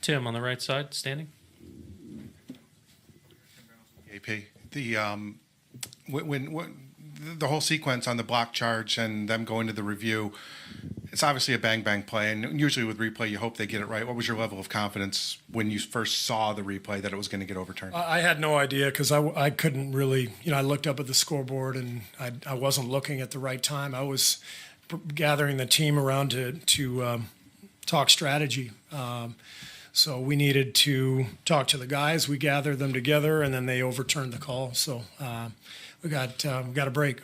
Tim on the right side, standing. AP, when the whole sequence on the block charge and them going to the review, it's obviously a bang play, and usually with replay you hope they get it right. What was your level of confidence when you first saw the replay that it was going to get overturned? I had no idea because I couldn't really, I looked up at the scoreboard and I wasn't looking at the right time. I was gathering the team around to talk strategy. So we needed to talk to the guys. We gathered them together, and then they overturned the call. So we got a break.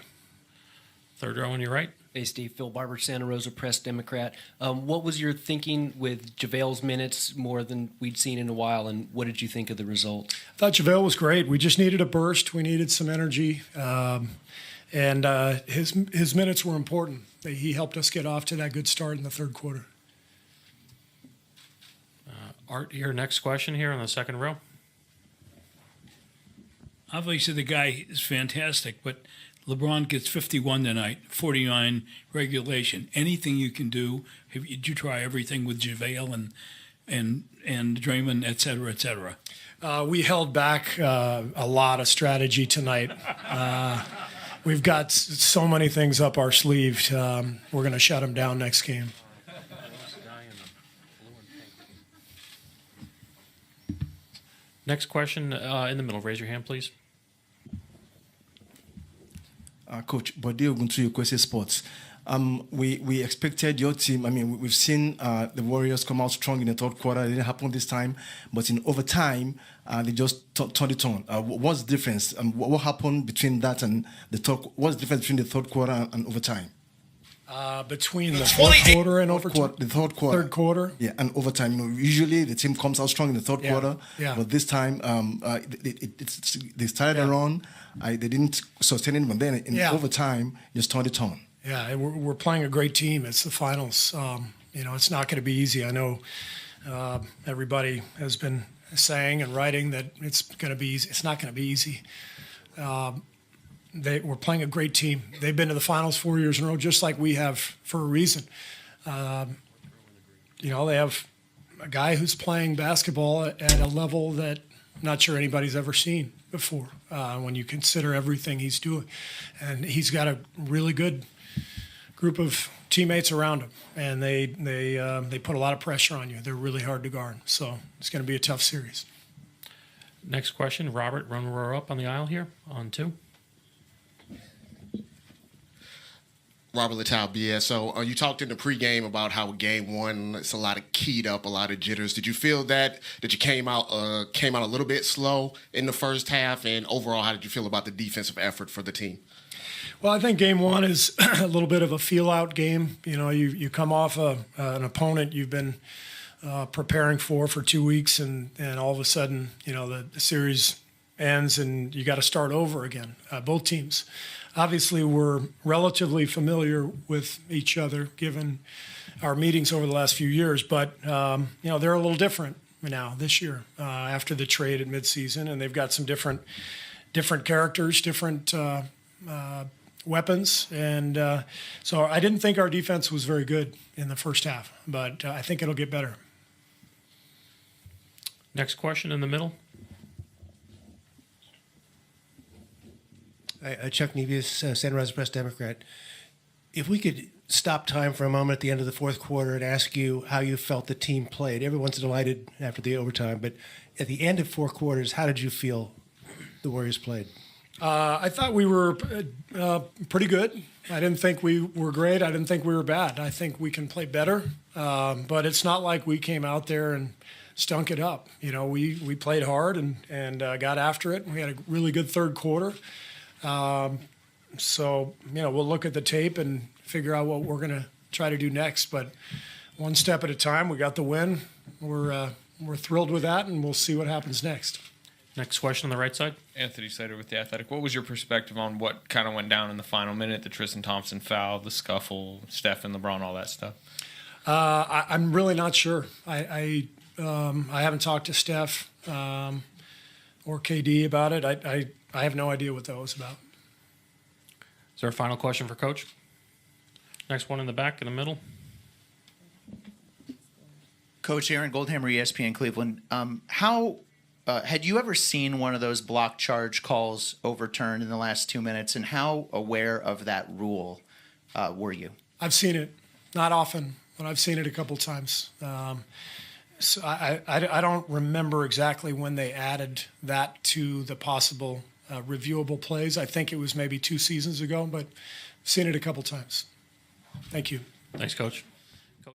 Third row on your right. Hey, Steve. Phil Barber, Santa Rosa Press Democrat. What was your thinking with JaVale's minutes more than we'd seen in a while, and what did you think of the result? I thought JaVale was great. We just needed a burst. We needed some energy. And his minutes were important. He helped us get off to that good start in the third quarter. Art, your next question here on the second row. Obviously, the guy is fantastic, but LeBron gets 51 tonight, 49 regulation. Anything you can do? Did you try everything with JaVale and Draymond, et cetera, et cetera? We held back a lot of strategy tonight. We've got so many things up our sleeve. We're going to shut them down next game. Next question in the middle. Raise your hand, please. Coach Bode Oguntuyi, Kwesi Sports. We expected your team. I mean, we've seen the Warriors come out strong in the third quarter. It didn't happen this time, but in overtime, they just turned it on. What's the difference? What happened between that and the third? What's the difference between the third quarter and overtime? Between the fourth quarter and overtime? The third quarter. Third quarter? Yeah, and overtime. Usually the team comes out strong in the third quarter, but this time they started a run. They didn't sustain it, but then in overtime, just turned it on. Yeah, we're playing a great team. It's the finals. It's not going to be easy. I know everybody has been saying and writing that it's going to be easy. It's not going to be easy. We're playing a great team. They've been to the finals 4 years in a row, just like we have for a reason. They have a guy who's playing basketball at a level that I'm not sure anybody's ever seen before when you consider everything he's doing. And he's got a really good group of teammates around him, and they put a lot of pressure on you. They're really hard to guard. So it's going to be a tough series. Next question, Robert, run row up on the aisle here on 2. Robert Littau, BSO. You talked in the pregame about how game one, it's a lot of keyed up, a lot of jitters. Did you feel that you came out a little bit slow in the first half? And overall, how did you feel about the defensive effort for the team? Well, I think game one is a little bit of a feel-out game. You come off an opponent you've been preparing for 2 weeks, and all of a sudden, the series ends and you got to start over again, both teams. Obviously, we're relatively familiar with each other given our meetings over the last few years, but they're a little different now this year after the trade at midseason, and they've got some different characters, different weapons, and so I didn't think our defense was very good in the first half, but I think it'll get better. Next question in the middle. Chuck Nevius, Santa Rosa Press Democrat. If we could stop time for a moment at the end of the fourth quarter and ask you how you felt the team played. Everyone's delighted after the overtime, but at the end of 4 quarters, how did you feel the Warriors played? I thought we were pretty good. I didn't think we were great. I didn't think we were bad. I think we can play better, but it's not like we came out there and stunk it up. We played hard and got after it. We had a really good third quarter. So we'll look at the tape and figure out what we're going to try to do next. But one step at a time. We got the win. We're thrilled with that, and we'll see what happens next. Next question on the right side. Anthony Slater with The Athletic. What was your perspective on what kind of went down in the final minute, the Tristan Thompson foul, the scuffle, Steph and LeBron, all that stuff? I'm really not sure. I haven't talked to Steph or KD about it. I have no idea what that was about. Is there a final question for Coach? Next one in the back, in the middle. Coach Aaron Goldhammer, ESPN Cleveland. How had you ever seen one of those block charge calls overturned in the last 2 minutes, and how aware of that rule were you? I've seen it, not often, but I've seen it a couple times. So I don't remember exactly when they added that to the possible reviewable plays. I think it was maybe 2 seasons ago, but I've seen it a couple times. Thank you. Thanks, Coach.